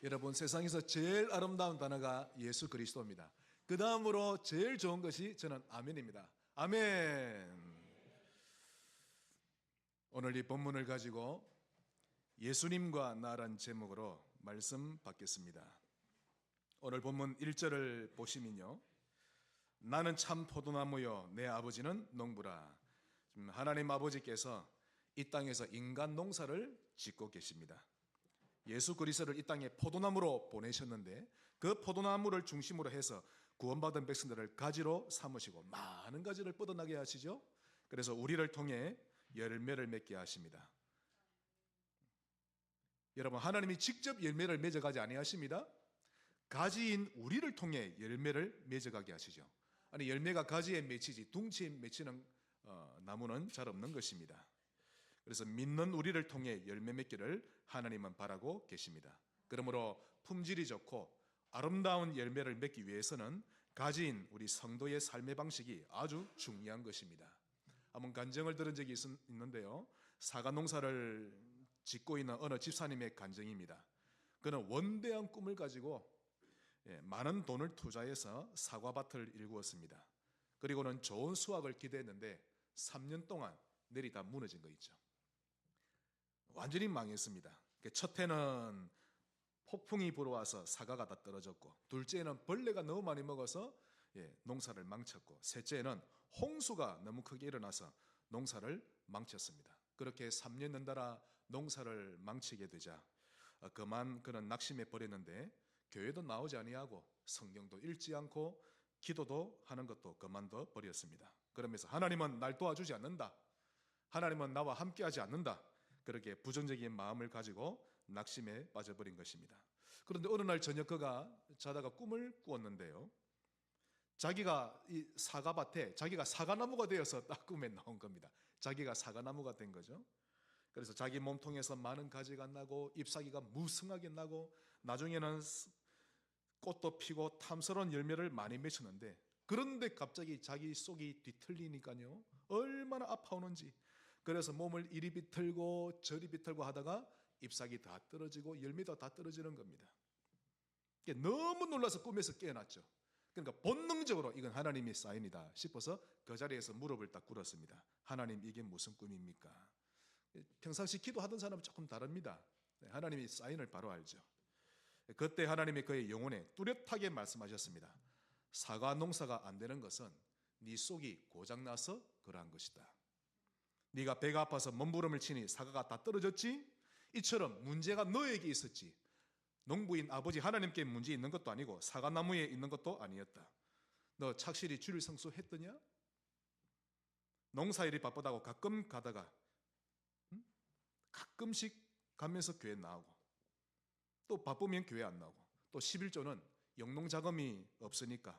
여러분, 세상에서 제일 아름다운 단어가 예수 그리스도입니다. 그 다음으로 제일 좋은 것이 저는 아멘입니다. 아멘. 오늘 이 본문을 가지고 예수님과 나란 제목으로 말씀 받겠습니다. 오늘 본문 1절을 보시면요, 나는 참 포도나무요 내 아버지는 농부라. 하나님 아버지께서 이 땅에서 인간 농사를 짓고 계십니다. 예수 그리스도를 이 땅에 포도나무로 보내셨는데 그 포도나무를 중심으로 해서 구원받은 백성들을 가지로 삼으시고 많은 가지를 뻗어나게 하시죠. 그래서 우리를 통해 열매를 맺게 하십니다. 여러분, 하나님이 직접 열매를 맺어가지 아니하십니다. 가지인 우리를 통해 열매를 맺어가게 하시죠. 아니, 열매가 가지에 맺히지 둥치에 맺히는 나무는 잘 없는 것입니다. 그래서 믿는 우리를 통해 열매 맺기를 하나님은 바라고 계십니다. 그러므로 품질이 좋고 아름다운 열매를 맺기 위해서는 가지인 우리 성도의 삶의 방식이 아주 중요한 것입니다. 한번 간증을 들은 적이 있는데요, 사과 농사를 짓고 있는 어느 집사님의 간증입니다. 그는 원대한 꿈을 가지고 많은 돈을 투자해서 사과밭을 일구었습니다. 그리고는 좋은 수확을 기대했는데 3년 동안 내리 다 무너진 거 있죠. 완전히 망했습니다. 첫 해는 폭풍이 불어와서 사과가 다 떨어졌고, 둘째는 벌레가 너무 많이 먹어서 농사를 망쳤고, 셋째는 홍수가 너무 크게 일어나서 농사를 망쳤습니다. 그렇게 3년 연달아 농사를 망치게 되자 그만 그는 낙심해 버렸는데, 교회도 나오지 아니하고 성경도 읽지 않고 기도도 하는 것도 그만둬 버렸습니다. 그러면서 하나님은 날 도와주지 않는다, 하나님은 나와 함께하지 않는다, 그렇게 부정적인 마음을 가지고 낙심에 빠져버린 것입니다. 그런데 어느 날 저녁 그가 자다가 꿈을 꾸었는데요, 자기가 이 사과밭에 자기가 사과나무가 되어서 딱 꿈에 나온 겁니다. 자기가 사과나무가 된 거죠. 그래서 자기 몸통에서 많은 가지가 나고 잎사귀가 무성하게 나고 나중에는 꽃도 피고 탐스러운 열매를 많이 맺혔는데, 그런데 갑자기 자기 속이 뒤틀리니까요, 얼마나 아파오는지. 그래서 몸을 이리 비틀고 저리 비틀고 하다가 잎사귀 다 떨어지고 열매도 다 떨어지는 겁니다. 너무 놀라서 꿈에서 깨어났죠. 그러니까 본능적으로 이건 하나님의 사인이다 싶어서 그 자리에서 무릎을 딱 꿇었습니다. 하나님, 이게 무슨 꿈입니까? 평상시 기도하던 사람은 조금 다릅니다. 하나님의 사인을 바로 알죠. 그때 하나님이 그의 영혼에 뚜렷하게 말씀하셨습니다. 사과 농사가 안 되는 것은 네 속이 고장나서 그러한 것이다. 네가 배가 아파서 몸부림을 치니 사과가 다 떨어졌지? 이처럼 문제가 너에게 있었지. 농부인 아버지 하나님께 문제 있는 것도 아니고 사과나무에 있는 것도 아니었다. 너 착실히 주일 성수했더냐? 농사일이 바쁘다고 가끔 가다가 가끔씩 가면서 교회 나오고, 또 바쁘면 교회 안 나오고, 또 11조는 영농자금이 없으니까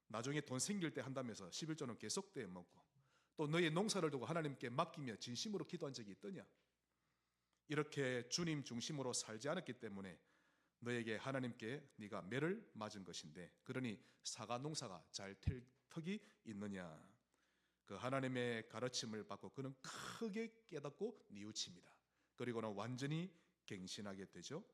나중에 돈 생길 때 한다면서 11조는 계속 떼먹고, 또 너의 농사를 두고 하나님께 맡기며 진심으로 기도한 적이 있더냐? 이렇게 주님 중심으로 살지 않았기 때문에 너에게 하나님께 네가 매를 맞은 것인데, 그러니 사과 농사가 잘 될 턱이 있느냐? 그 하나님의 가르침을 받고 그는 크게 깨닫고 뉘우칩니다. 그리고는 완전히 갱신하게 되죠.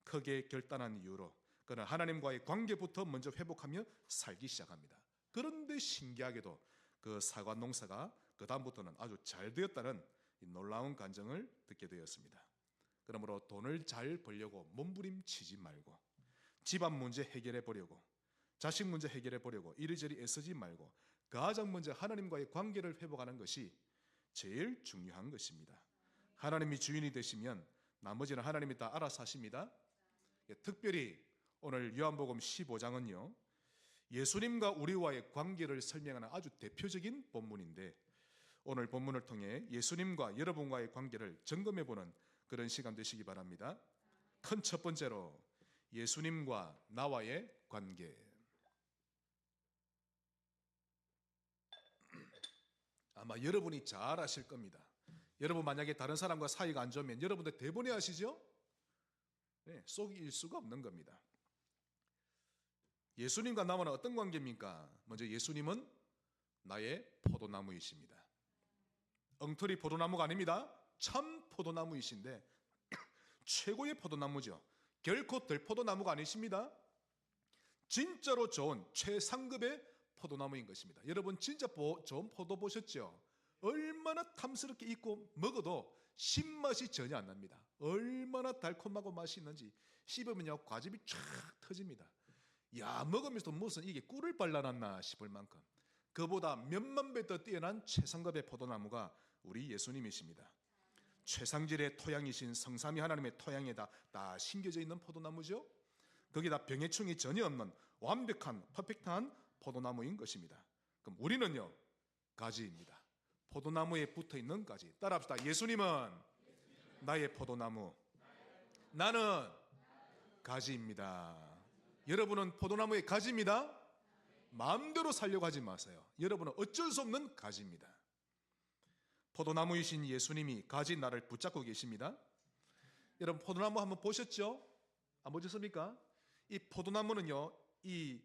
크게 결단한 이유로 그는 하나님과의 관계부터 먼저 회복하며 살기 시작합니다. 그런데 신기하게도 그 사과 농사가 그 다음부터는 아주 잘 되었다는 놀라운 간증을 듣게 되었습니다. 그러므로 돈을 잘 벌려고 몸부림치지 말고, 집안 문제 해결해 보려고, 자식 문제 해결해 보려고 이리저리 애쓰지 말고, 가장 먼저 하나님과의 관계를 회복하는 것이 제일 중요한 것입니다. 하나님이 주인이 되시면 나머지는 하나님이 다 알아서 하십니다. 특별히 오늘 요한복음 15장은요, 예수님과 우리와의 관계를 설명하는 아주 대표적인 본문인데, 오늘 본문을 통해 예수님과 여러분과의 관계를 점검해보는 그런 시간 되시기 바랍니다. 큰 첫 번째로 예수님과 나와의 관계. 아마 여러분이 잘 아실 겁니다. 여러분 만약에 다른 사람과 사이가 안 좋으면 여러분들 대본에 아시죠? 속일 수가 없는 겁니다. 예수님과 나와는 어떤 관계입니까? 먼저 예수님은 나의 포도나무이십니다. 엉터리 포도나무가 아닙니다. 참 포도나무이신데 최고의 포도나무죠. 결코 들포도나무가 아니십니다. 진짜로 좋은 최상급의 포도나무인 것입니다. 여러분 진짜 좋은 포도 보셨죠? 얼마나 탐스럽게 익고 먹어도 신맛이 전혀 안 납니다. 얼마나 달콤하고 맛이 있는지 씹으면요 과즙이 쫙 터집니다. 야, 먹으면서 무슨 이게 꿀을 발라놨나 싶을 만큼 그보다 몇만 배 더 뛰어난 최상급의 포도나무가 우리 예수님이십니다. 최상질의 토양이신 성삼위 하나님의 토양에다 다 심겨져 있는 포도나무죠. 거기다 병해충이 전혀 없는 완벽한 퍼펙트한 포도나무인 것입니다. 그럼 우리는요 가지입니다. 포도나무에 붙어있는 가지. 따라합시다. 예수님은 나의 포도나무, 나는 가지입니다. 여러분은 포도나무의 가지입니다. 마음대로 살려고 하지 마세요. 여러분은 어쩔 수 없는 가지입니다. 포도나무이신 예수님이 가지 나를 붙잡고 계십니다. 여러분 포도나무 한번 보셨죠? 안 보셨습니까? 이 포도나무는요 이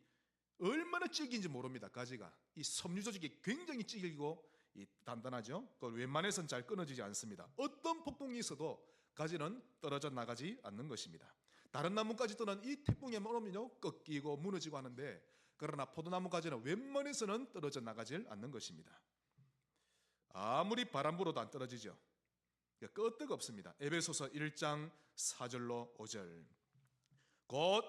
얼마나 질긴지 모릅니다. 가지가 이 섬유 조직이 굉장히 질기고 이 단단하죠. 그걸 웬만해서는 잘 끊어지지 않습니다. 어떤 폭풍이 있어도 가지는 떨어져 나가지 않는 것입니다. 다른 나무까지 떠난 이 태풍에만 오면요 꺾이고 무너지고 하는데, 그러나 포도나무 가지는 웬만해서는 떨어져 나가질 않는 것입니다. 아무리 바람 불어도 안 떨어지죠. 끄떡 없습니다. 에베소서 1장 4절로 5절. 곧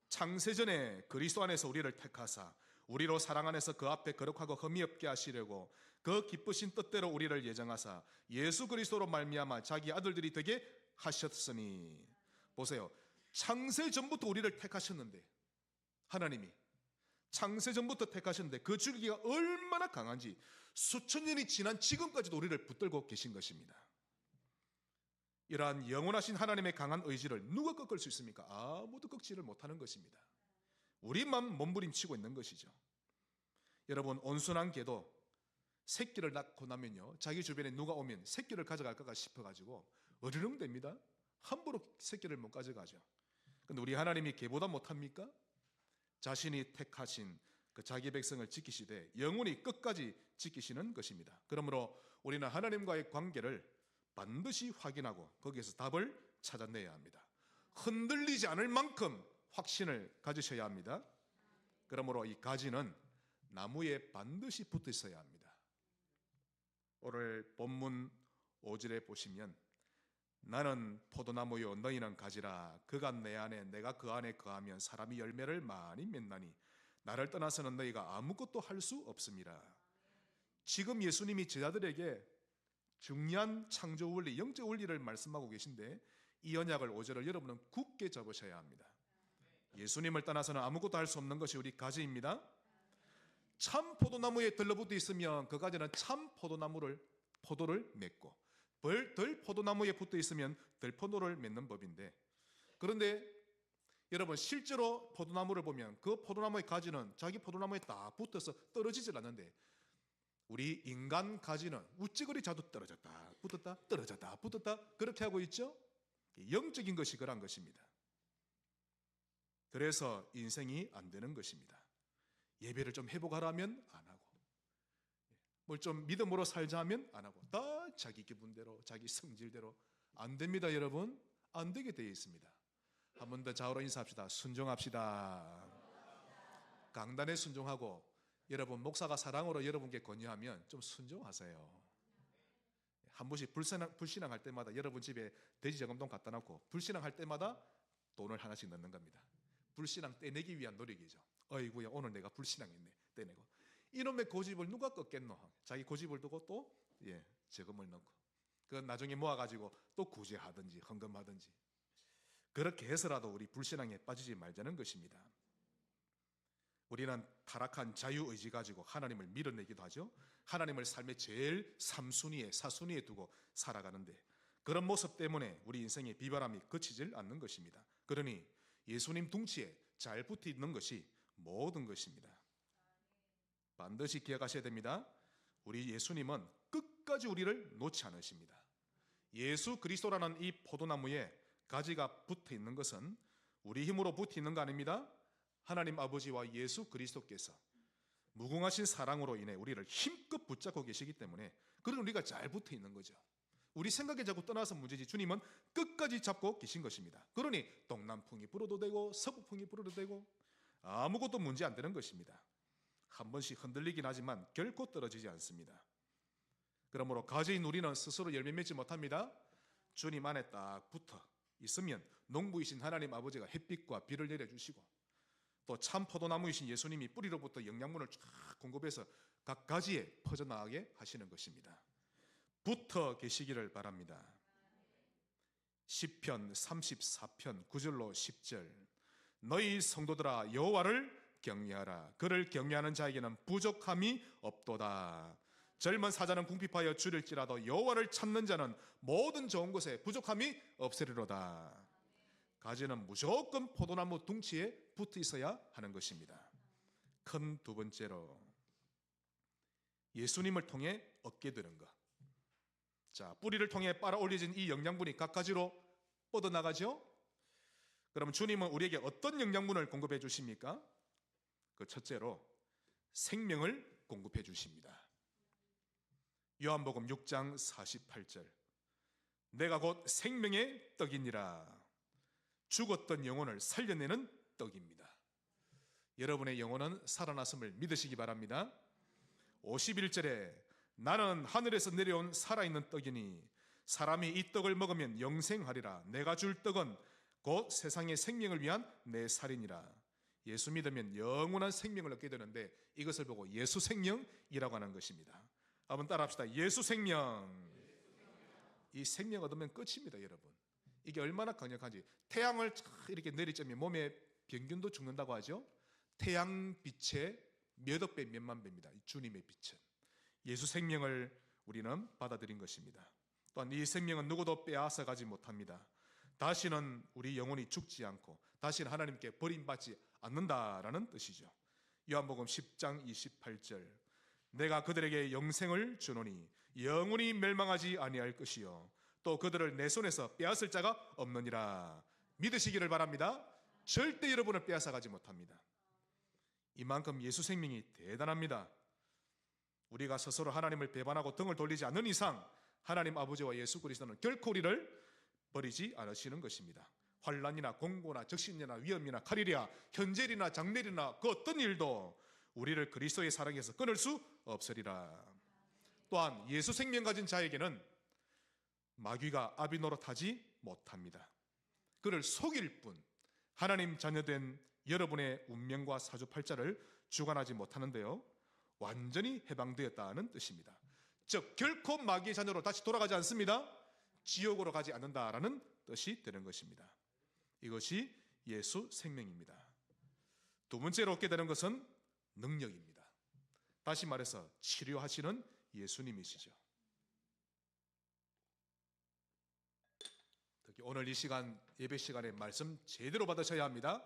창세전에 그리스도 안에서 우리를 택하사 우리로 사랑 안에서 그 앞에 거룩하고 흠이 없게 하시려고 그 기쁘신 뜻대로 우리를 예정하사 예수 그리스도로 말미암아 자기 아들들이 되게 하셨으니. 보세요. 창세 전부터 우리를 택하셨는데, 하나님이 창세 전부터 택하셨는데 그 줄기가 얼마나 강한지 수천 년이 지난 지금까지도 우리를 붙들고 계신 것입니다. 이러한 영원하신 하나님의 강한 의지를 누가 꺾을 수 있습니까? 아무도 꺾지를 못하는 것입니다. 우리만 몸부림치고 있는 것이죠. 여러분 온순한 개도 새끼를 낳고 나면요 자기 주변에 누가 오면 새끼를 가져갈까 싶어가지고 어르렁댑니다. 함부로 새끼를 못 가져가죠. 근데 우리 하나님이 개보다 못합니까? 자신이 택하신 그 자기 백성을 지키시되 영원히 끝까지 지키시는 것입니다. 그러므로 우리는 하나님과의 관계를 반드시 확인하고 거기에서 답을 찾아내야 합니다. 흔들리지 않을 만큼 확신을 가지셔야 합니다. 그러므로 이 가지는 나무에 반드시 붙어 있어야 합니다. 오늘 본문 5절에 보시면 나는 포도나무요 너희는 가지라. 그가 내 안에 내가 그 안에 거하면 사람이 열매를 많이 맺나니 나를 떠나서는 너희가 아무것도 할 수 없습니다. 지금 예수님이 제자들에게 중요한 창조 원리, 영적 원리를 말씀하고 계신데 이 언약을 5절을 여러분은 굳게 잡으셔야 합니다. 예수님을 떠나서는 아무것도 할 수 없는 것이 우리 가지입니다. 참 포도나무에 들러붙어 있으면 그 가지는 참 포도를 맺고, 덜 포도나무에 붙어 있으면 덜 포도를 맺는 법인데, 그런데 여러분 실제로 포도나무를 보면 그 포도나무의 가지는 자기 포도나무에 딱 붙어서 떨어지질 않는데, 우리 인간 가지는 우찌그리 자도 떨어졌다 붙었다 떨어졌다 붙었다 그렇게 하고 있죠. 영적인 것이 그런 것입니다. 그래서 인생이 안 되는 것입니다. 예배를 좀 회복하라면 안 하고, 뭘 좀 믿음으로 살자 하면 안 하고, 다 자기 기분대로 자기 성질대로 안 됩니다. 여러분 안 되게 되어 있습니다. 한 번 더 좌우로 인사합시다. 순종합시다. 강단에 순종하고, 여러분 목사가 사랑으로 여러분께 권유하면 좀 순종하세요. 한 번씩 불신앙할 때마다 여러분 집에 돼지 저금통 갖다 놓고 불신앙할 때마다 돈을 하나씩 넣는 겁니다. 불신앙 떼내기 위한 노력이죠. 어이구야 오늘 내가 불신앙했네 떼내고, 이놈의 고집을 누가 꺾겠노. 자기 고집을 두고 또 저금을 넣고, 그 나중에 모아가지고 또 구제하든지 헌금하든지 그렇게 해서라도 우리 불신앙에 빠지지 말자는 것입니다. 우리는 타락한 자유의지 가지고 하나님을 밀어내기도 하죠. 하나님을 삶의 제일 3순위에 4순위에 두고 살아가는데, 그런 모습 때문에 우리 인생의 비바람이 그치질 않는 것입니다. 그러니 예수님 둥치에 잘 붙어 있는 것이 모든 것입니다. 반드시 기억하셔야 됩니다. 우리 예수님은 끝까지 우리를 놓지 않으십니다. 예수 그리스도라는 이 포도나무에 가지가 붙어 있는 것은 우리 힘으로 붙어 있는 거 아닙니다. 하나님 아버지와 예수 그리스도께서 무궁하신 사랑으로 인해 우리를 힘껏 붙잡고 계시기 때문에 그런 우리가 잘 붙어 있는 거죠. 우리 생각에 자꾸 떠나서 문제지 주님은 끝까지 잡고 계신 것입니다. 그러니 동남풍이 불어도 되고 서북풍이 불어도 되고 아무것도 문제 안 되는 것입니다. 한 번씩 흔들리긴 하지만 결코 떨어지지 않습니다. 그러므로 가지인 우리는 스스로 열매 맺지 못합니다. 주님 안에 딱 붙어 있으면 농부이신 하나님 아버지가 햇빛과 비를 내려주시고 또 참 포도나무이신 예수님이 뿌리로부터 영양분을 쫙 공급해서 각 가지에 퍼져나가게 하시는 것입니다. 붙어 계시기를 바랍니다. 시편 34편 9절로 10절 너희 성도들아 여호와를 경외하라. 그를 경외하는 자에게는 부족함이 없도다. 젊은 사자는 궁핍하여 줄일지라도 여호와를 찾는 자는 모든 좋은 것에 부족함이 없으리로다. 가지는 무조건 포도나무 둥치에 붙어 있어야 하는 것입니다. 큰 두 번째로 예수님을 통해 얻게 되는 것. 자, 뿌리를 통해 빨아 올려진 이 영양분이 각 가지로 뻗어나가죠. 그럼 주님은 우리에게 어떤 영양분을 공급해 주십니까? 그 첫째로 생명을 공급해 주십니다. 요한복음 6장 48절 내가 곧 생명의 떡이니라. 죽었던 영혼을 살려내는 떡입니다. 여러분의 영혼은 살아났음을 믿으시기 바랍니다. 51절에 나는 하늘에서 내려온 살아있는 떡이니 사람이 이 떡을 먹으면 영생하리라. 내가 줄 떡은 곧 세상의 생명을 위한 내 살이니라. 예수 믿으면 영원한 생명을 얻게 되는데 이것을 보고 예수 생명이라고 하는 것입니다. 한번 따라합시다. 예수 생명. 이 생명 얻으면 끝입니다, 여러분. 이게 얼마나 강력한지. 태양을 이렇게 내리쬐면 몸에 병균도 죽는다고 하죠. 태양빛의 몇억 배, 몇만 배입니다. 주님의 빛은. 예수 생명을 우리는 받아들인 것입니다. 또한 이 생명은 누구도 빼앗아 가지 못합니다. 다시는 우리 영혼이 죽지 않고 다시는 하나님께 버림받지 않는다라는 뜻이죠. 요한복음 10장 28절 내가 그들에게 영생을 주노니 영원히 멸망하지 아니할 것이요 또 그들을 내 손에서 빼앗을 자가 없느니라. 믿으시기를 바랍니다. 절대 여러분을 빼앗아 가지 못합니다. 이만큼 예수 생명이 대단합니다. 우리가 스스로 하나님을 배반하고 등을 돌리지 않는 이상 하나님 아버지와 예수 그리스도는 결코 우리를 버리지 않으시는 것입니다. 환난이나 공고나 적신이나 위험이나 칼이랴 현재일이나 장래일이나 그 어떤 일도 우리를 그리스도의 사랑에서 끊을 수 없으리라. 또한 예수 생명 가진 자에게는 마귀가 아비 노릇하지 못합니다. 그를 속일 뿐 하나님 자녀된 여러분의 운명과 사주팔자를 주관하지 못하는데요, 완전히 해방되었다는 뜻입니다. 즉 결코 마귀의 자녀로 다시 돌아가지 않습니다. 지옥으로 가지 않는다라는 뜻이 되는 것입니다. 이것이 예수 생명입니다. 두 번째로 얻게 되는 것은 능력입니다. 다시 말해서 치료하시는 예수님이시죠. 특히 오늘 이 시간 예배 시간에 말씀 제대로 받으셔야 합니다.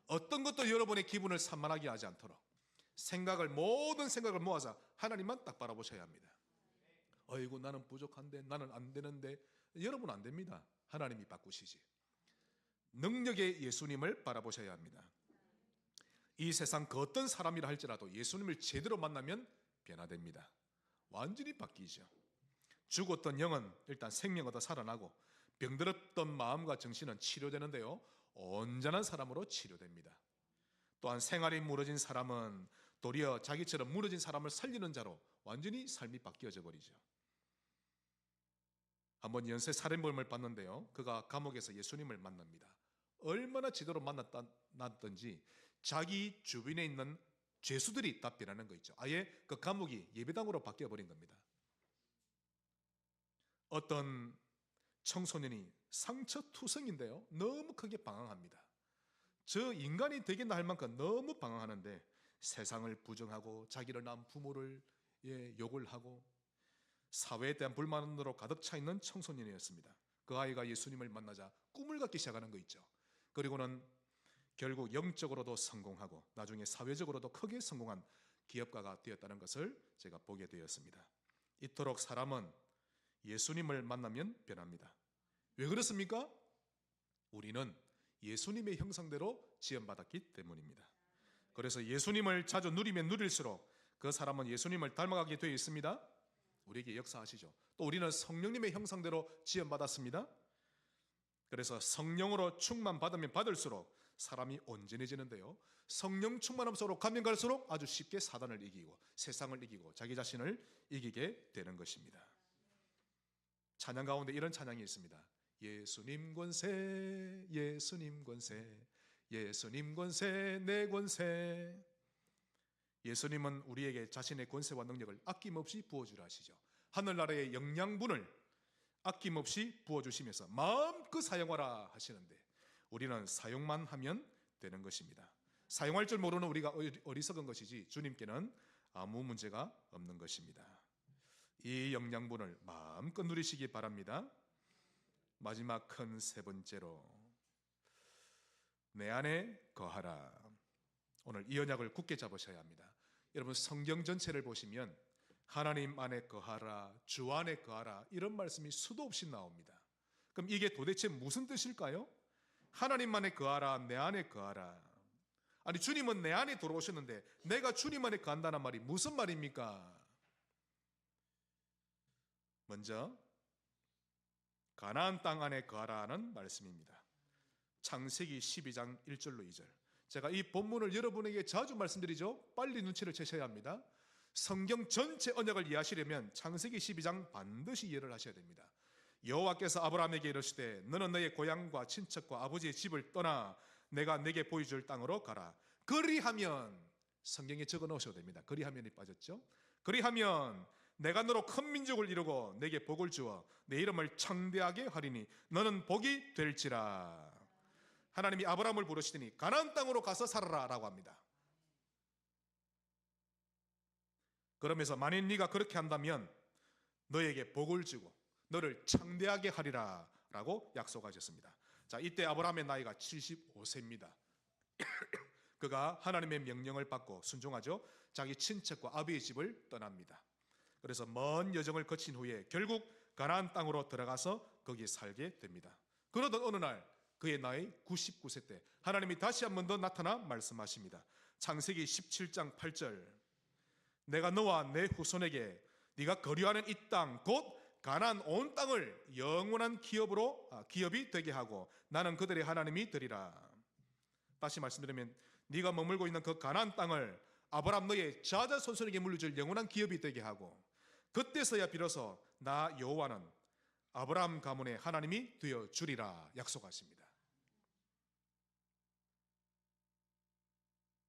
어떤 것도 여러분의 기분을 산만하게 하지 않도록 모든 생각을 모아서 하나님만 딱 바라보셔야 합니다. 어이구 나는 부족한데 나는 안 되는데 여러분 안 됩니다. 하나님이 바꾸시지. 능력의 예수님을 바라보셔야 합니다. 이 세상 그 어떤 사람이라 할지라도 예수님을 제대로 만나면 변화됩니다. 완전히 바뀌죠. 죽었던 영은 일단 생명 얻어 살아나고 병들었던 마음과 정신은 치료되는데요, 온전한 사람으로 치료됩니다. 또한 생활이 무너진 사람은 도리어 자기처럼 무너진 사람을 살리는 자로 완전히 삶이 바뀌어져 버리죠. 한번 연쇄 살인범을 봤는데요, 그가 감옥에서 예수님을 만납니다. 얼마나 제대로 만났던지 자기 주변에 있는 죄수들이 답변하는 거 있죠. 아예 그 감옥이 예배당으로 바뀌어버린 겁니다. 어떤 청소년이 상처투성인데요, 너무 크게 방황합니다. 저 인간이 되겠나 할 만큼 너무 방황하는데 세상을 부정하고 자기를 낳은 부모를 욕을 하고 사회에 대한 불만으로 가득 차 있는 청소년이었습니다. 그 아이가 예수님을 만나자 꿈을 갖기 시작하는 거 있죠. 그리고는 결국 영적으로도 성공하고 나중에 사회적으로도 크게 성공한 기업가가 되었다는 것을 제가 보게 되었습니다. 이토록 사람은 예수님을 만나면 변합니다. 왜 그렇습니까? 우리는 예수님의 형상대로 지음받았기 때문입니다. 그래서 예수님을 자주 누리면 누릴수록 그 사람은 예수님을 닮아가게 되어 있습니다. 우리에게 역사하시죠. 또 우리는 성령님의 형상대로 지음받았습니다. 그래서 성령으로 충만받으면 받을수록 사람이 온전해지는데요, 성령 충만함으로 가면 갈수록 아주 쉽게 사단을 이기고 세상을 이기고 자기 자신을 이기게 되는 것입니다. 찬양 가운데 이런 찬양이 있습니다. 예수님 권세, 예수님 권세, 예수님 권세, 내 권세. 예수님은 우리에게 자신의 권세와 능력을 아낌없이 부어주라 하시죠. 하늘나라의 영양분을 아낌없이 부어주시면서 마음껏 사용하라 하시는데 우리는 사용만 하면 되는 것입니다. 사용할 줄 모르는 우리가 어리석은 것이지 주님께는 아무 문제가 없는 것입니다. 이 영양분을 마음껏 누리시기 바랍니다. 마지막 큰 세 번째로, 내 안에 거하라. 오늘 이 언약을 굳게 잡으셔야 합니다. 여러분, 성경 전체를 보시면 하나님 안에 거하라, 주 안에 거하라, 이런 말씀이 수도 없이 나옵니다. 그럼 이게 도대체 무슨 뜻일까요? 하나님 안에 거하라, 내 안에 거하라. 아니, 주님은 내 안에 들어오셨는데 내가 주님 안에 거한다는 말이 무슨 말입니까? 먼저 가나안 땅 안에 거하라는 말씀입니다. 창세기 12장 1절로 2절. 제가 이 본문을 여러분에게 자주 말씀드리죠. 빨리 눈치를 채셔야 합니다. 성경 전체 언약을 이해하시려면 창세기 12장 반드시 이해를 하셔야 됩니다. 여호와께서 아브라함에게 이르시되 너는 너의 고향과 친척과 아버지의 집을 떠나 내가 내게 보여줄 땅으로 가라. 그리하면, 성경에 적어 놓으셔도 됩니다. 그리하면이 빠졌죠. 그리하면 내가 너로 큰 민족을 이루고 내게 복을 주어 내 이름을 창대하게 하리니 너는 복이 될지라. 하나님이 아브라함을 부르시더니 가나안 땅으로 가서 살아라 라고 합니다. 그러면서 만일 네가 그렇게 한다면 너에게 복을 주고 너를 창대하게 하리라 라고 약속하셨습니다. 자, 이때 아브라함의 나이가 75세입니다. 그가 하나님의 명령을 받고 순종하죠. 자기 친척과 아비의 집을 떠납니다. 그래서 먼 여정을 거친 후에 결국 가나안 땅으로 들어가서 거기에 살게 됩니다. 그러던 어느 날 그의 나이 99세 때 하나님이 다시 한 번 더 나타나 말씀하십니다. 창세기 17장 8절. 내가 너와 내 후손에게 네가 거류하는 이 땅 곧 가나안 온 땅을 영원한 기업이 되게 하고 나는 그들의 하나님이 되리라. 다시 말씀드리면 네가 머물고 있는 그 가나안 땅을 아브라함 너의 자자손손에게 물려줄 영원한 기업이 되게 하고 그때서야 비로소 나 여호와는 아브라함 가문의 하나님이 되어 주리라 약속하십니다.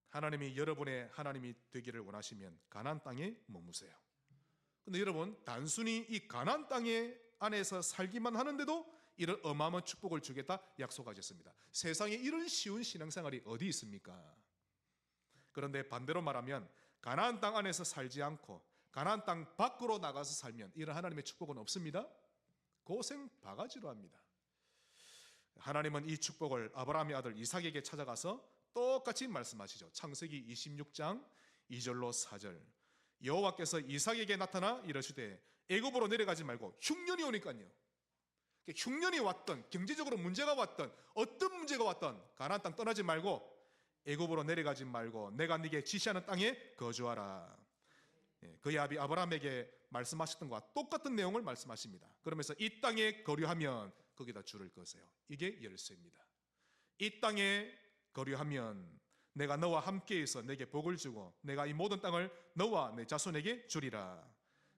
하나님이 여러분의 하나님이 되기를 원하시면 가나안 땅에 머무세요. 근데 여러분, 단순히 이 가나안 땅에 안에서 살기만 하는데도 이런 어마어마한 축복을 주겠다 약속하셨습니다. 세상에 이런 쉬운 신앙생활이 어디 있습니까? 그런데 반대로 말하면 가나안 땅 안에서 살지 않고 가나안 땅 밖으로 나가서 살면 이런 하나님의 축복은 없습니다. 고생 바가지로 합니다. 하나님은 이 축복을 아브라함의 아들 이삭에게 찾아가서 똑같이 말씀하시죠. 창세기 26장 2절로 4절. 여호와께서 이삭에게 나타나 이르시되 애굽으로 내려가지 말고 흉년이 오니까요. 흉년이 왔던, 경제적으로 문제가 왔던, 어떤 문제가 왔던 가나안 땅 떠나지 말고 애굽으로 내려가지 말고 내가 네게 지시하는 땅에 거주하라. 그의 아비 아브라함에게 말씀하셨던 것과 똑같은 내용을 말씀하십니다. 그러면서 이 땅에 거류하면 거기다 줄을 거세요. 이게 열쇠입니다. 이 땅에 거류하면 내가 너와 함께해서 내게 복을 주고 내가 이 모든 땅을 너와 내 자손에게 주리라.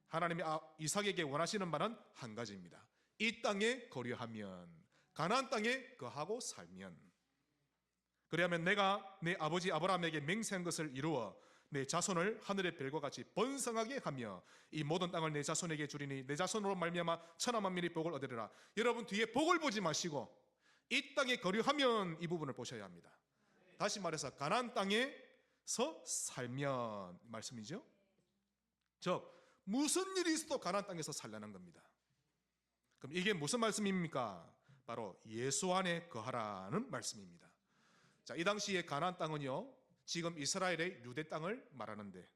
하나님이 이삭에게 원하시는 바는 한 가지입니다. 이 땅에 거류하면, 가나안 땅에 거하고 살면, 그리하면 내가 내 아버지 아브라함에게 맹세한 것을 이루어 내 자손을 하늘의 별과 같이 번성하게 하며 이 모든 땅을 내 자손에게 주리니 내 자손으로 말미암아 천하 만민이 복을 얻으리라. 여러분, 뒤에 복을 보지 마시고 이 땅에 거류하면 이 부분을 보셔야 합니다. 다시 말해서 가나안 땅에서 살면 말씀이죠. 즉 무슨 일이 있어도 가나안 땅에서 살라는 겁니다. 그럼 이게 무슨 말씀입니까? 바로 예수 안에 거하라는 말씀입니다. 자, 이 당시에 가나안 땅은요, 지금 이스라엘의 유대 땅을 말하는데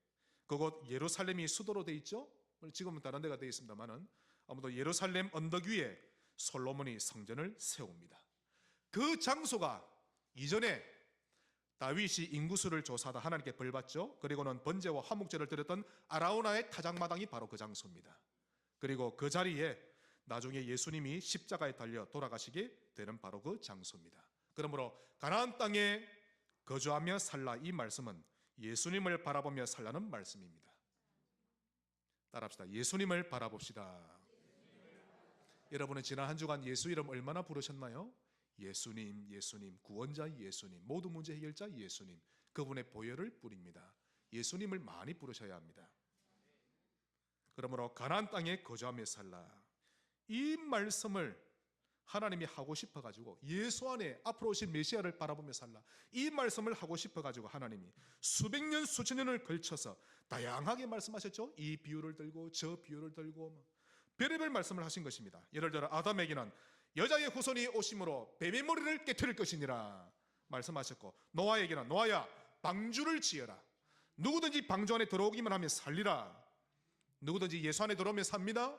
그곳 예루살렘이 수도로 돼 있죠. 지금은 다른 데가 되어 있습니다만은 아무도 예루살렘 언덕 위에 솔로몬이 성전을 세웁니다. 그 장소가 이전에 다윗이 인구수를 조사하다 하나님께 벌 받죠. 그리고는 번제와 화목제를 드렸던 아라우나의 타작마당이 바로 그 장소입니다. 그리고 그 자리에 나중에 예수님이 십자가에 달려 돌아가시게 되는 바로 그 장소입니다. 그러므로 가나안 땅에 거주하며 살라, 이 말씀은 예수님을 바라보며 살라는 말씀입니다. 따라합시다. 예수님을 바라봅시다. 여러분은 지난 한 주간 예수 이름 얼마나 부르셨나요? 예수님, 예수님, 구원자 예수님, 모든 문제 해결자 예수님, 그분의 보혈을 뿌립니다. 예수님을 많이 부르셔야 합니다. 그러므로 가나안 땅에 거주하며 살라, 이 말씀을 하나님이 하고 싶어가지고 예수 안에 앞으로 오신 메시아를 바라보며 살라, 이 말씀을 하고 싶어가지고 하나님이 수백 년 수천 년을 걸쳐서 다양하게 말씀하셨죠. 이 비유를 들고 저 비유를 들고 별의별 말씀을 하신 것입니다. 예를 들어 아담에게는 여자의 후손이 오심으로 뱀의 머리를 깨트릴 것이니라 말씀하셨고, 노아에게는 노아야 방주를 지어라, 누구든지 방주 안에 들어오기만 하면 살리라, 누구든지 예수 안에 들어오면 삽니다.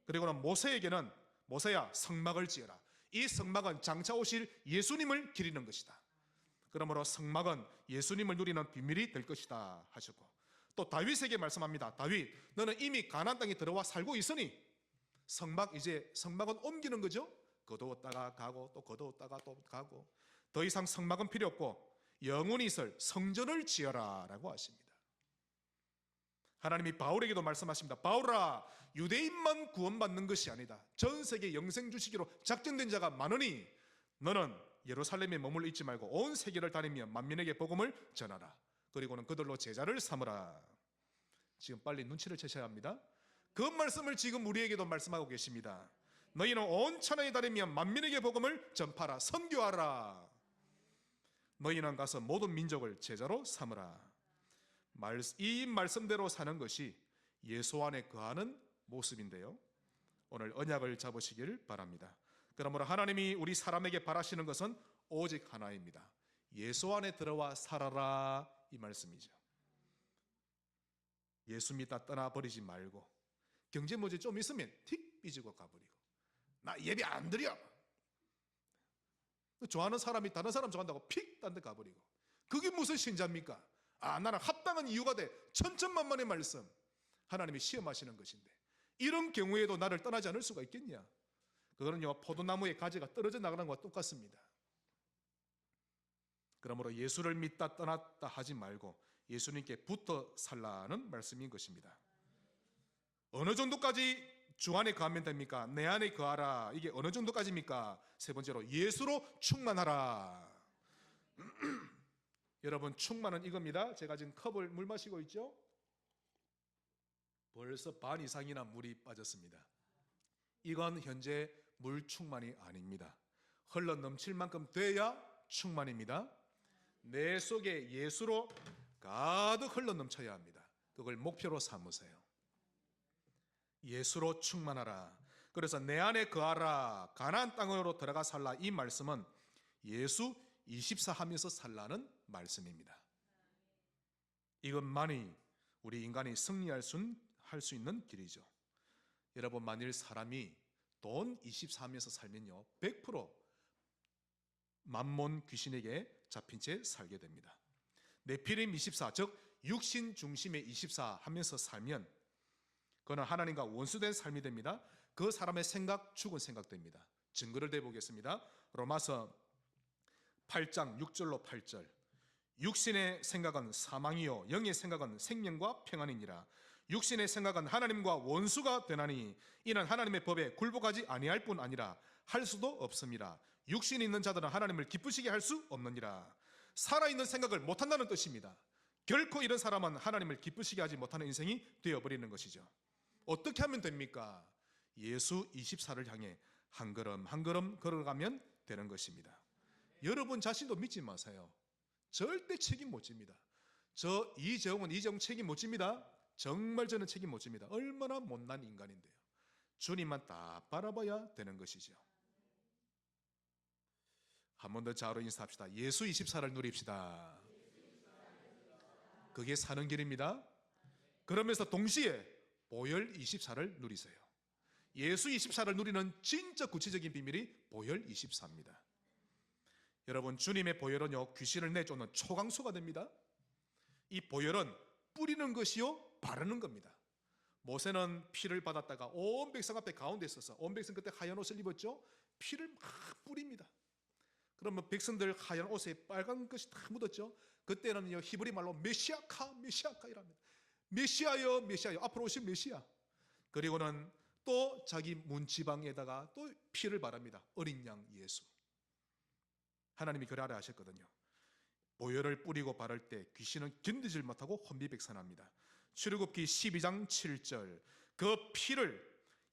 그리고는 모세에게는 모세야 성막을 지어라, 이 성막은 장차 오실 예수님을 기리는 것이다. 그러므로 성막은 예수님을 누리는 비밀이 될 것이다 하셨고, 또 다윗에게 말씀합니다. 다윗, 너는 이미 가나안 땅에 들어와 살고 있으니 성막, 이제 성막은 옮기는 거죠. 거두었다가 가고 또 거두었다가 또 가고, 더 이상 성막은 필요 없고 영원히 있을 성전을 지어라 라고 하십니다. 하나님이 바울에게도 말씀하십니다. 바울아, 유대인만 구원받는 것이 아니다, 전 세계 영생 주시기로 작정된 자가 많으니 너는 예루살렘에 머물러 있지 말고 온 세계를 다니며 만민에게 복음을 전하라. 그리고는 그들로 제자를 삼으라. 지금 빨리 눈치를 채셔야 합니다. 그 말씀을 지금 우리에게도 말씀하고 계십니다. 너희는 온 천하에 다니며 만민에게 복음을 전파하라, 선교하라. 너희는 가서 모든 민족을 제자로 삼으라. 이 말씀대로 사는 것이 예수 안에 거하는 모습인데요, 오늘 언약을 잡으시길 바랍니다. 그러므로 하나님이 우리 사람에게 바라시는 것은 오직 하나입니다. 예수 안에 들어와 살아라, 이 말씀이죠. 예수 믿다 떠나버리지 말고, 경제 문제 좀 있으면 틱 삐지고 가버리고, 나 예배 안 드려, 좋아하는 사람이 다른 사람 좋아한다고 픽 딴 데 가버리고, 그게 무슨 신자입니까? 나는 합당한 이유가 돼, 천천만만의 말씀, 하나님이 시험하시는 것인데 이런 경우에도 나를 떠나지 않을 수가 있겠냐? 그거는요, 포도나무의 가지가 떨어져 나가는 것과 똑같습니다. 그러므로 예수를 믿다 떠났다 하지 말고 예수님께 붙어 살라는 말씀인 것입니다. 어느 정도까지 주 안에 거하면 됩니까? 내 안에 거하라, 이게 어느 정도까지입니까? 세 번째로 예수로 충만하라. 여러분, 충만은 이겁니다. 제가 지금 컵을 물 마시고 있죠? 벌써 반 이상이나 물이 빠졌습니다. 이건 현재 물 충만이 아닙니다. 흘러 넘칠 만큼 돼야 충만입니다. 내 속에 예수로 가득 흘러 넘쳐야 합니다. 그걸 목표로 삼으세요. 예수로 충만하라. 그래서 내 안에 거하라, 가나안 땅으로 들어가 살라, 이 말씀은 예수 24 하면서 살라는 말씀입니다. 이것만이 우리 인간이 승리할 수 있는 길이죠. 여러분, 만일 사람이 돈 24 하면서 살면요, 100% 만몬 귀신에게 잡힌 채 살게 됩니다. 네피림 24, 즉 육신 중심의 24 하면서 살면 그는 하나님과 원수된 삶이 됩니다. 그 사람의 생각, 죽은 생각됩니다. 증거를 대보겠습니다. 로마서 8장 6절로 8절. 육신의 생각은 사망이요 영의 생각은 생명과 평안이니라. 육신의 생각은 하나님과 원수가 되나니 이는 하나님의 법에 굴복하지 아니할 뿐 아니라 할 수도 없습니다. 육신이 있는 자들은 하나님을 기쁘시게 할 수 없느니라. 살아있는 생각을 못한다는 뜻입니다. 결코 이런 사람은 하나님을 기쁘시게 하지 못하는 인생이 되어버리는 것이죠. 어떻게 하면 됩니까? 예수 24를 향해 한 걸음 한 걸음 걸어가면 되는 것입니다. 여러분 자신도 믿지 마세요. 절대 책임 못 집니다. 이재홍은 책임 못 집니다. 정말 저는 책임 못 집니다. 얼마나 못난 인간인데요. 주님만 딱 바라봐야 되는 것이죠. 한 번 더 좌우로 인사합시다. 예수 24를 누립시다. 그게 사는 길입니다. 그러면서 동시에 보혈 24를 누리세요. 예수 24를 누리는 진짜 구체적인 비밀이 보혈 24입니다. 여러분, 주님의 보혈은요, 귀신을 내쫓는 초강소가 됩니다. 이 보혈은 뿌리는 것이요 바르는 겁니다. 모세는 피를 받았다가 온 백성 앞에 가운데 있어서, 온 백성 그때 하얀 옷을 입었죠. 피를 막 뿌립니다. 그러면 백성들 하얀 옷에 빨간 것이 다 묻었죠. 그때는요 히브리 말로 메시아카 이랍니다. 메시아여 메시아여, 앞으로 오신 메시아. 그리고는 또 자기 문지방에다가 또 피를 바릅니다. 어린 양 예수. 하나님이 그래 하셨거든요. 보혈을 뿌리고 바를 때 귀신은 견디질 못하고 혼비백산합니다. 출애굽기 12장 7절, 그 피를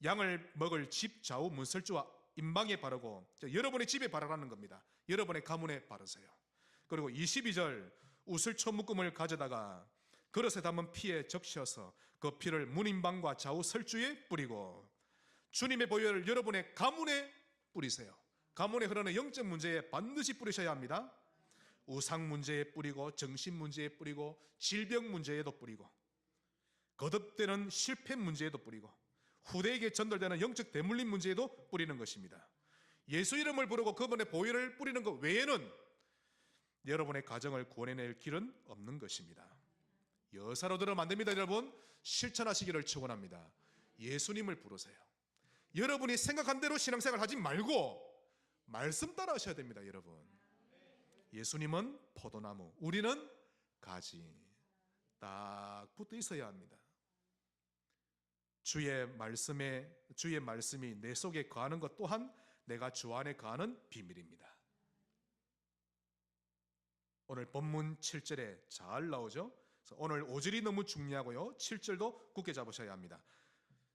양을 먹을 집 좌우 문설주와 임방에 바르고, 여러분의 집에 바르라는 겁니다. 여러분의 가문에 바르세요. 그리고 22절, 우슬초 묶음을 가져다가 그릇에 담은 피에 적셔서 그 피를 문임방과 좌우 설주에 뿌리고, 주님의 보혈을 여러분의 가문에 뿌리세요. 가문에 흐르는 영적 문제에 반드시 뿌리셔야 합니다. 우상 문제에 뿌리고, 정신 문제에 뿌리고, 질병 문제에도 뿌리고, 거듭되는 실패 문제에도 뿌리고, 후대에게 전달되는 영적 대물림 문제에도 뿌리는 것입니다. 예수 이름을 부르고 그분의 보혈을 뿌리는 것 외에는 여러분의 가정을 구원해낼 길은 없는 것입니다. 여사로 들으면 안 됩니다. 여러분, 실천하시기를 축원합니다. 예수님을 부르세요. 여러분이 생각한 대로 신앙생활 하지 말고 말씀 따라 하셔야 됩니다. 여러분, 예수님은 포도나무, 우리는 가지, 딱 붙어 있어야 합니다. 주의 말씀이 내 속에 거하는 것 또한 내가 주 안에 거하는 비밀입니다. 오늘 본문 7절에 잘 나오죠. 그래서 오늘 5절이 너무 중요하고요, 7절도 굳게 잡으셔야 합니다.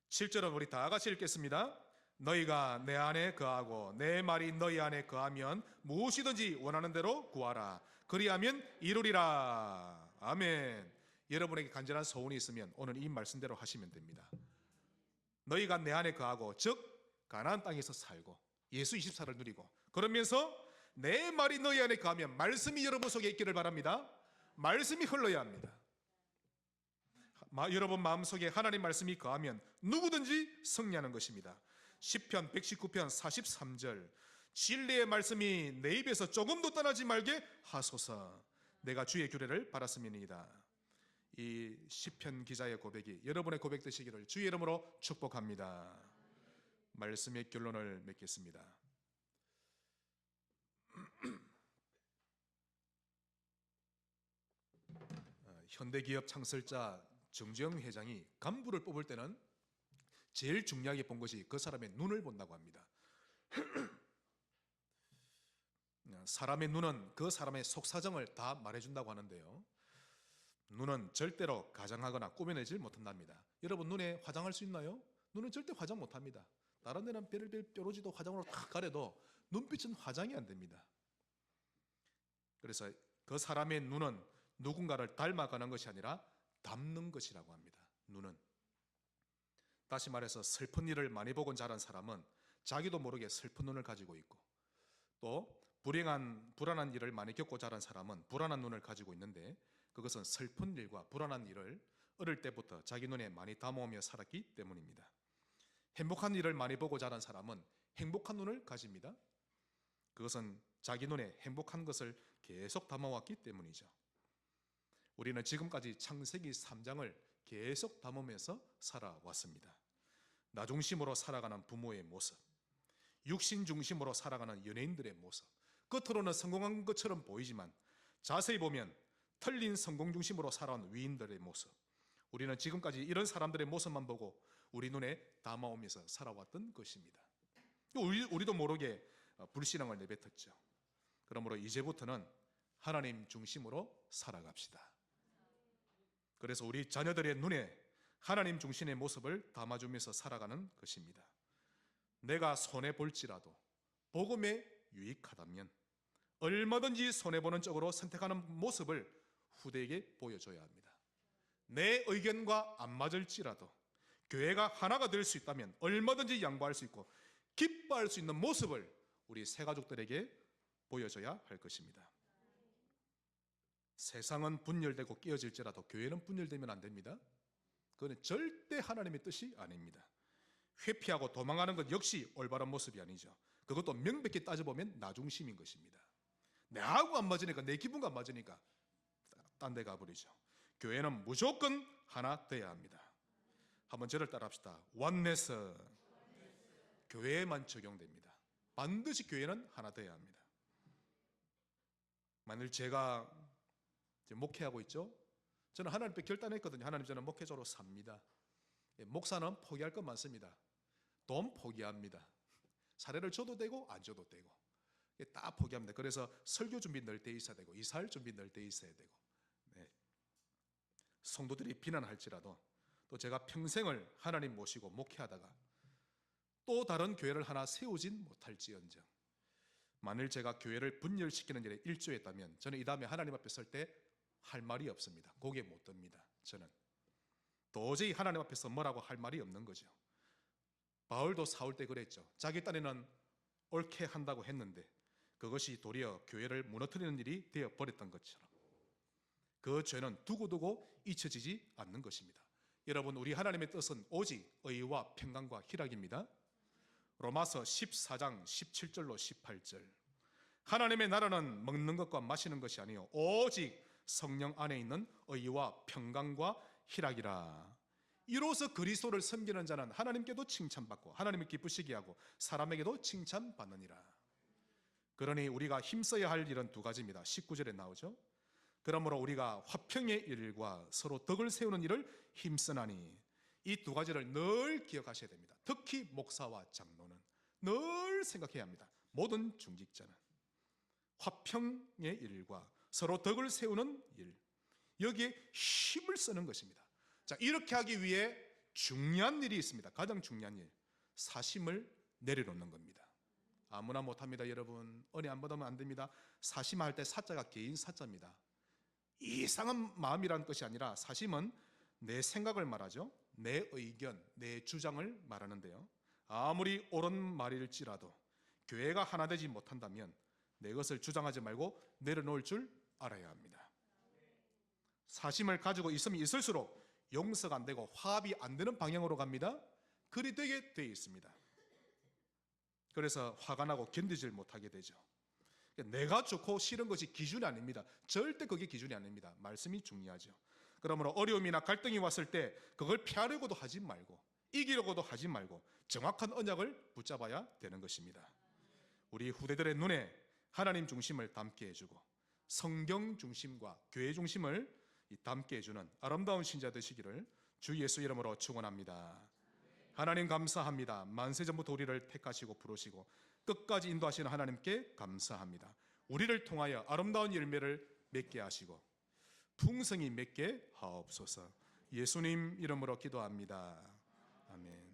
7절은 우리 다 같이 읽겠습니다. 너희가 내 안에 거하고 내 말이 너희 안에 거하면 무엇이든지 원하는 대로 구하라. 그리하면 이루리라. 아멘. 여러분에게 간절한 소원이 있으면 오늘 이 말씀대로 하시면 됩니다. 너희가 내 안에 거하고, 즉 가나안 땅에서 살고 예수 24를 누리고, 그러면서 내 말이 너희 안에 거하면, 말씀이 여러분 속에 있기를 바랍니다. 말씀이 흘러야 합니다. 여러분 마음속에 하나님 말씀이 거하면 누구든지 승리하는 것입니다. 시편 119편 43절, 진리의 말씀이 내 입에서 조금도 떠나지 말게 하소서. 내가 주의 규례를 바랐음이니이다. 이 시편 기자의 고백이 여러분의 고백 되시기를 주의 이름으로 축복합니다. 말씀의 결론을 맺겠습니다. 현대기업 창설자 정주영 회장이 간부를 뽑을 때는 제일 중요하게 본 것이 그 사람의 눈을 본다고 합니다. 사람의 눈은 그 사람의 속사정을 다 말해준다고 하는데요, 눈은 절대로 가장하거나 꾸며내질 못한답니다. 여러분, 눈에 화장할 수 있나요? 눈은 절대 화장 못합니다. 다른 데는 별별 뾰루지도 화장으로 탁 가려도 눈빛은 화장이 안 됩니다. 그래서 그 사람의 눈은 누군가를 닮아가는 것이 아니라 닮는 것이라고 합니다. 눈은, 다시 말해서 슬픈 일을 많이 보고 자란 사람은 자기도 모르게 슬픈 눈을 가지고 있고, 또 불안한 일을 많이 겪고 자란 사람은 불안한 눈을 가지고 있는데, 그것은 슬픈 일과 불안한 일을 어릴 때부터 자기 눈에 많이 담아오며 살았기 때문입니다. 행복한 일을 많이 보고 자란 사람은 행복한 눈을 가집니다. 그것은 자기 눈에 행복한 것을 계속 담아왔기 때문이죠. 우리는 지금까지 창세기 3장을 계속 담으면서 살아왔습니다. 나 중심으로 살아가는 부모의 모습, 육신 중심으로 살아가는 연예인들의 모습, 겉으로는 성공한 것처럼 보이지만 자세히 보면 틀린 성공 중심으로 살아온 위인들의 모습, 우리는 지금까지 이런 사람들의 모습만 보고 우리 눈에 담아오면서 살아왔던 것입니다. 우리도 모르게 불신앙을 내뱉었죠. 그러므로 이제부터는 하나님 중심으로 살아갑시다. 그래서 우리 자녀들의 눈에 하나님 중심의 모습을 담아주면서 살아가는 것입니다. 내가 손해볼지라도 복음에 유익하다면 얼마든지 손해보는 쪽으로 선택하는 모습을 후대에게 보여줘야 합니다. 내 의견과 안 맞을지라도 교회가 하나가 될 수 있다면 얼마든지 양보할 수 있고 기뻐할 수 있는 모습을 우리 새가족들에게 보여줘야 할 것입니다. 세상은 분열되고 깨어질지라도 교회는 분열되면 안 됩니다. 그건 절대 하나님의 뜻이 아닙니다. 회피하고 도망가는 것 역시 올바른 모습이 아니죠. 그것도 명백히 따져보면 나 중심인 것입니다. 나하고 안 맞으니까, 내 기분과 안 맞으니까 딴 데 가버리죠. 교회는 무조건 하나 돼야 합니다. 한번 저를 따라합시다. 원네스. 교회에만 적용됩니다. 반드시 교회는 하나 되어야 합니다. 만일 제가 이제 목회하고 있죠. 저는 하나님 앞에 결단했거든요. 하나님, 저는 목회자로 삽니다. 목사는 포기할 것 많습니다. 돈 포기합니다. 사례를 줘도 되고 안 줘도 되고 다 포기합니다. 그래서 설교 준비 늘 돼 있어야 되고 이사할 준비 늘 돼 있어야 되고, 네. 성도들이 비난할지라도 또 제가 평생을 하나님 모시고 목회하다가 또 다른 교회를 하나 세우진 못할지언정, 만일 제가 교회를 분열시키는 일에 일조했다면 저는 이 다음에 하나님 앞에 설 때 할 말이 없습니다. 고개 못 듭니다. 저는 도저히 하나님 앞에서 뭐라고 할 말이 없는 거죠. 바울도 사울 때 그랬죠. 자기 딴에는 옳게 한다고 했는데 그것이 도리어 교회를 무너뜨리는 일이 되어 버렸던 것처럼 그 죄는 두고두고 잊혀지지 않는 것입니다. 여러분, 우리 하나님의 뜻은 오직 의와 평강과 희락입니다. 로마서 14장 17절로 18절. 하나님의 나라는 먹는 것과 마시는 것이 아니요 오직 성령 안에 있는 의와 평강과 희락이라. 이로써 그리스도를 섬기는 자는 하나님께도 칭찬받고 하나님을 기쁘시게 하고 사람에게도 칭찬받느니라. 그러니 우리가 힘써야 할 일은 두 가지입니다. 19절에 나오죠. 그러므로 우리가 화평의 일과 서로 덕을 세우는 일을 힘쓰나니. 이 두 가지를 늘 기억하셔야 됩니다. 특히 목사와 장로는 늘 생각해야 합니다. 모든 중직자는 화평의 일과 서로 덕을 세우는 일, 여기에 힘을 쓰는 것입니다. 자, 이렇게 하기 위해 중요한 일이 있습니다. 가장 중요한 일, 사심을 내려놓는 겁니다. 아무나 못합니다. 여러분, 은혜 안 받으면 안 됩니다. 사심할 때 사자가 개인 사자입니다. 이상한 마음이라는 것이 아니라 사심은 내 생각을 말하죠. 내 의견, 내 주장을 말하는데요, 아무리 옳은 말일지라도 교회가 하나 되지 못한다면 내 것을 주장하지 말고 내려놓을 줄 알아야 합니다. 사심을 가지고 있으면 있을수록 용서가 안 되고 화합이 안 되는 방향으로 갑니다. 그리 되게 돼 있습니다. 그래서 화가 나고 견디질 못하게 되죠. 내가 좋고 싫은 것이 기준이 아닙니다. 절대 그게 기준이 아닙니다. 말씀이 중요하죠. 그러므로 어려움이나 갈등이 왔을 때 그걸 피하려고도 하지 말고 이기려고도 하지 말고 정확한 언약을 붙잡아야 되는 것입니다. 우리 후대들의 눈에 하나님 중심을 담게 해주고 성경 중심과 교회 중심을 담게 해주는 아름다운 신자 되시기를 주 예수 이름으로 축원합니다. 하나님 감사합니다. 만세전부터 우리를 택하시고 부르시고 끝까지 인도하시는 하나님께 감사합니다. 우리를 통하여 아름다운 열매를 맺게 하시고 풍성히 맺게 하옵소서. 예수님 이름으로 기도합니다. 아멘.